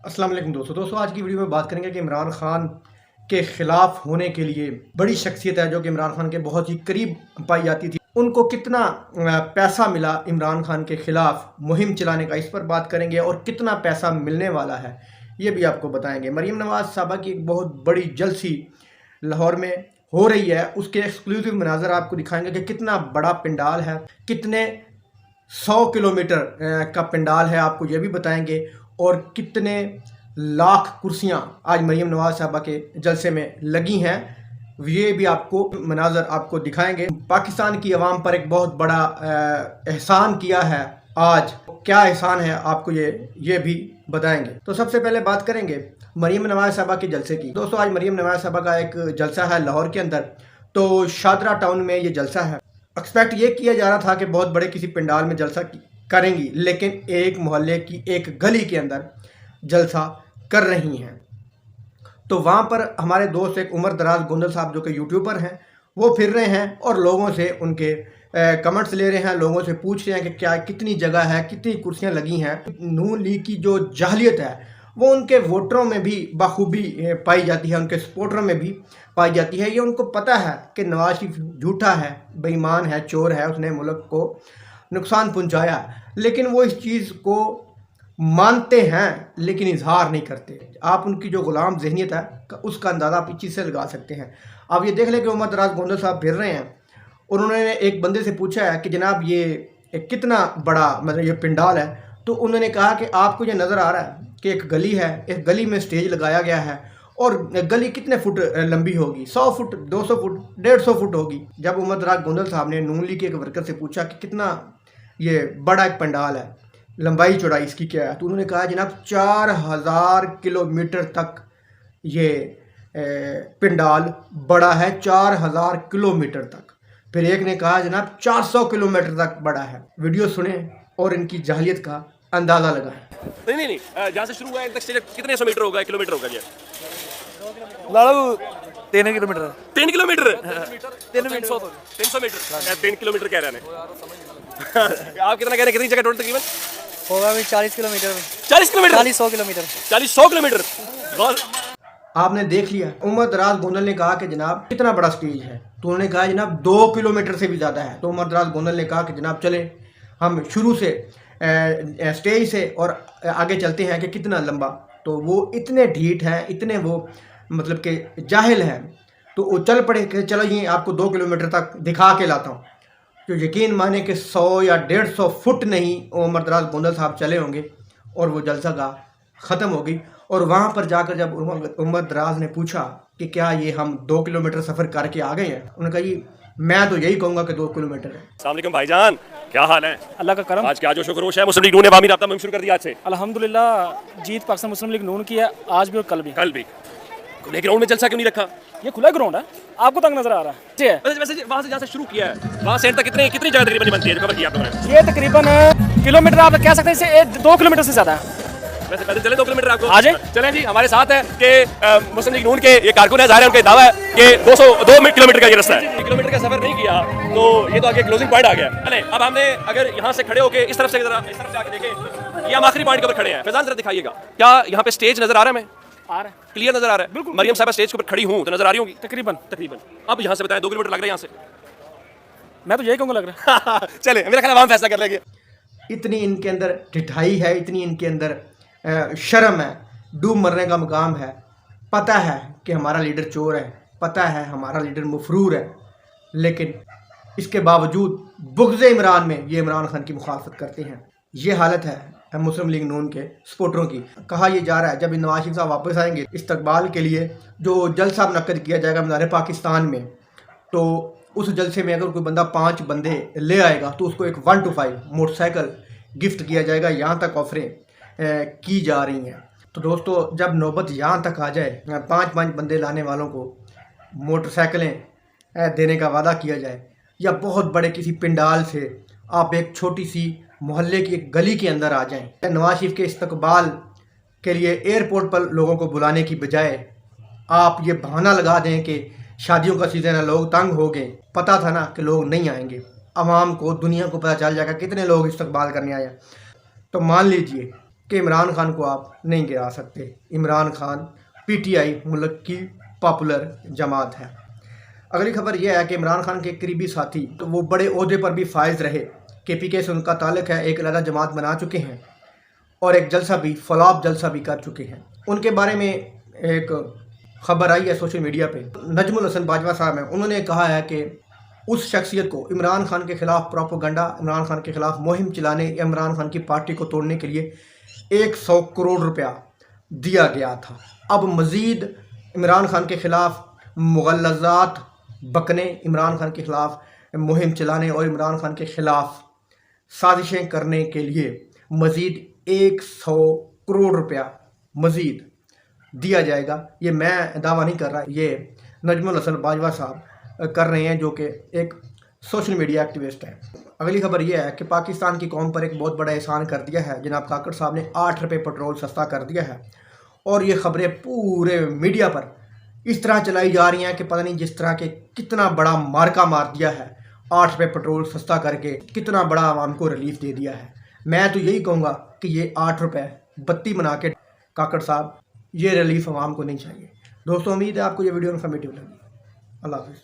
अस्सलाम वालेकुम दोस्तों आज की वीडियो में बात करेंगे कि इमरान खान के ख़िलाफ़ होने के लिए बड़ी शख्सियत है जो कि इमरान खान के बहुत ही करीब पाई जाती थी, उनको कितना पैसा मिला इमरान खान के ख़िलाफ़ मुहिम चलाने का, इस पर बात करेंगे। और कितना पैसा मिलने वाला है ये भी आपको बताएंगे। मरीम नवाज़ साहबा की एक बहुत बड़ी जलसी लाहौर में हो रही है, उसके एक्सक्लूसिव मनाज़र आपको दिखाएंगे कि कितना बड़ा पंडाल है, कितने 100 किलोमीटर का पंडाल है, आपको ये भी बताएंगे। और कितने लाख कुर्सियां आज मरीम नवाज़ साहबा के जलसे में लगी हैं, ये भी आपको मनाज़र आपको दिखाएंगे। पाकिस्तान की आवाम पर एक बहुत बड़ा एहसान किया है आज, क्या एहसान है आपको ये भी बताएंगे। तो सबसे पहले बात करेंगे मरीम नवाज़ साहबा के जलसे की। दोस्तों आज मरीम नवाज़ साहबा का एक जलसा है लाहौर के अंदर, तो शादरा टाउन में ये जलसा है। एक्सपेक्ट ये किया जा रहा था कि बहुत बड़े किसी पंडाल में जलसा करेंगी, लेकिन एक मोहल्ले की एक गली के अंदर जलसा कर रही हैं। तो वहाँ पर हमारे दोस्त एक उमर दराज गोंदल साहब जो कि यूट्यूबर हैं, वो फिर रहे हैं और लोगों से उनके कमेंट्स ले रहे हैं, लोगों से पूछ रहे हैं कि क्या कितनी जगह है, कितनी कुर्सियाँ लगी हैं। नून लीग की जो जाहलियत है वो उनके वोटरों में भी बखूबी पाई जाती है, उनके सपोर्टरों में भी पाई जाती है। ये उनको पता है कि नवाज शरीफ झूठा है, बेईमान है, चोर है, उसने मुल्क को नुकसान पहुंचाया, लेकिन वो इस चीज़ को मानते हैं लेकिन इजहार नहीं करते। आप उनकी जो गुलाम जहनीत है उसका अंदाज़ा आप इस चीज़ से लगा सकते हैं। अब ये देख लें कि उमर दराज गोंदल साहब फिर रहे हैं, उन्होंने एक बंदे से पूछा है कि जनाब ये कितना बड़ा मतलब ये पंडाल है, तो उन्होंने कहा कि आपको ये नज़र आ रहा है कि एक गली है, एक गली में स्टेज लगाया गया है और गली कितने फुट लंबी होगी, 100 फुट, 200 फुट, 150 फुट होगी। जब उमर दराज गोंदल साहब ने नून लीग के एक वर्कर से पूछा कि कितना ये बड़ा एक पंडाल है, लंबाई चौड़ाई इसकी क्या है, तो उन्होंने कहा जनाब 4000 किलोमीटर तक ये पंडाल बड़ा है, 4000 किलोमीटर तक। फिर एक ने कहा जनाब 400 किलोमीटर तक बड़ा है। वीडियो सुने और इनकी जाहिलियत का अंदाज़ा लगाएं। नहीं जहाँ से शुरू हुआ है तक कितने 100 मीटर होगा, किलोमीटर होगा? 3 किलोमीटर 3 किलोमीटर 300 मीटर 3 किलोमीटर कह रहे हैं। आप कितना कह रहे हैं, कितनी जगह टोटल तकरीबन होगा? भी 40 किलोमीटर 40 किलोमीटर 40-100 किलोमीटर 40-100 किलोमीटर। आपने देख लिया। उमर दराज गोंदल ने कहा कि जनाब कितना बड़ा स्टेज है, तो उन्होंने कहा जनाब 2 किलोमीटर से भी ज़्यादा है। तो उमर दराज गोंदल ने कहा कि जनाब चले हम शुरू से स्टेज से और आगे चलते हैं कि कितना लंबा। तो वो इतने ढीठ हैं, इतने वो मतलब कि जाहिल हैं, तो वो चल पड़े कि चलो ये आपको 2 किलोमीटर तक दिखा के लाता हूँ। तो यकीन माने कि 100 या 150 फुट नहीं उमर दराज गोंदल साहब चले होंगे और वो जलसा गाह ख़त्म हो गई। और वहाँ पर जाकर जब उमर दराज ने पूछा कि क्या ये हम 2 किलोमीटर सफ़र करके आ गए हैं, उन्होंने कहा जी मैं तो यही कहूँगा कि 2 किलोमीटर है। अस्सलाम वालेकुम भाईजान, क्या हाल है? अल्लाह का करम। आज क्या जो शुक्र है, मुस्लिम लीग नून ने अवामी राब्ता मुहिम शुरू कर दिया आज से। अल्हम्दुलिल्लाह जीत पाकिस्तान मुस्लिम लीग नून की है, आज भी और कल भी। खुले ग्राउंड में जलसा क्यों नहीं रखा? ये खुला ग्राउंड है, आपको तक नजर आ रहा है। वैसे वहाँ से जहाँ से शुरू किया है वहाँ से एंड तक कितनी जगह तकरीबन बनती है जो कवर किया आपने? ये तकरीबन किलोमीटर आप कह सकते हैं, इससे 2 किलोमीटर से ज़्यादा है। वैसे पहले चले 2 किलोमीटर आपको आ जाए। चलें जी, हमारे साथ है कि मुस्लिम लीग नून के ये कारकुन है, ज़ाहिर है उनका दावा है कि 2 किलोमीटर का ये रास्ता है। 1 किलोमीटर का सफर नहीं किया तो ये तो आगे क्लोजिंग पॉइंट आ गया। अरे अब हमने अगर यहाँ से खड़े होकर इस तरफ से आके देखें, ये हम आखिरी पॉइंट के ऊपर खड़े हैं। फैजान जरा दिखाइएगा, क्या यहाँ पे स्टेज नजर आ रहा है? हमें आ रहा है, क्लियर नजर आ रहा है। बिल्कुल मरियम साहब स्टेज के ऊपर खड़ी हूँ तो नजर आ रही होगी तकरीबन। अब यहाँ से बताएं 2 किलोमीटर लग रहा है यहाँ से? मैं तो यही कहूँगा, लग रहा है। चले मेरा ख्याल हम फैसला कर लेंगे। इतनी इनके अंदर ढिठाई है, इतनी इनके अंदर शर्म है, डूब मरने का मुकाम है। पता है कि हमारा लीडर चोर है, पता है हमारा लीडर मफरूर है, लेकिन इसके बावजूद बुग़्ज़ इमरान में ये इमरान खान की मुखालफत करते हैं। ये हालत है मुस्लिम लीग नून के सपोर्टरों की। कहा यह जा रहा है जब नवाज शरीफ साहब वापस आएंगे इस्तकबाल के लिए जो जलसा मुनक्कद किया जाएगा मीनार पाकिस्तान में, तो उस जलसे में अगर कोई बंदा 5 बंदे ले आएगा तो उसको एक 1 to 5 मोटरसाइकिल गिफ्ट किया जाएगा। यहाँ तक ऑफरें की जा रही हैं। तो दोस्तों जब नौबत यहाँ तक आ जाए, 5 बंदे लाने वालों को मोटरसाइकिलें देने का वादा किया जाए, या बहुत बड़े किसी पंडाल से आप एक छोटी सी मोहल्ले की एक गली के अंदर आ जाएं, नवाज शरीफ के इस्तकबाल के लिए एयरपोर्ट पर लोगों को बुलाने की बजाय आप ये बहाना लगा दें कि शादियों का सीज़न है, लोग तंग हो गए। पता था ना कि लोग नहीं आएंगे, आवाम को, दुनिया को पता चल जाएगा कितने लोग इस्तकबाल करने आए। तो मान लीजिए कि इमरान खान को आप नहीं गिरा सकते। इमरान खान पीटीआई मुल्क की पॉपुलर जमात है। अगली खबर यह है कि इमरान खान के करीबी साथी तो वो बड़े ओहदे पर भी फायज रहे, KPK से उनका ताल्लुक है, एक अलग जमात बना चुके हैं और एक जलसा भी, फलाप जलसा भी कर चुके हैं। उनके बारे में एक खबर आई है सोशल मीडिया पे, नजमुल हसन बाजवा साहब हैं, उन्होंने कहा है कि उस शख्सियत को इमरान खान के ख़िलाफ़ प्रोपोगंडा, इमरान खान के ख़िलाफ़ मुहिम चलाने, इमरान खान की पार्टी को तोड़ने के लिए 100 करोड़ रुपया दिया गया था। अब मज़ीद इमरान खान के ख़िलाफ़ मुग़ल्लज़ात बकने, इमरान खान के ख़िलाफ़ मुहिम चलाने और इमरान खान के ख़िलाफ़ साजिशें करने के लिए मज़ीद 100 करोड़ रुपया मज़ीद दिया जाएगा। ये मैं दावा नहीं कर रहा, ये नजमुल हसन बाजवा साहब कर रहे हैं जो कि एक सोशल मीडिया एक्टिविस्ट है। अगली खबर यह है कि पाकिस्तान की कौम पर एक बहुत बड़ा एहसान कर दिया है। जनाब काकड़ साहब ने 8 रुपये पेट्रोल सस्ता कर दिया है और ये ख़बरें पूरे मीडिया पर इस तरह चलाई जा रही हैं कि पता नहीं जिस तरह के कितना बड़ा मार्का मार दिया है, 8 रुपये पेट्रोल सस्ता करके कितना बड़ा आवाम को रिलीफ दे दिया है। मैं तो यही कहूँगा कि ये 8 रुपये बत्ती बना के काकड़ साहब, ये रिलीफ आवाम को नहीं चाहिए। दोस्तों, उम्मीद है आपको ये वीडियो इन्फॉर्मेटिव लगी। अल्लाह हाफ़िज़।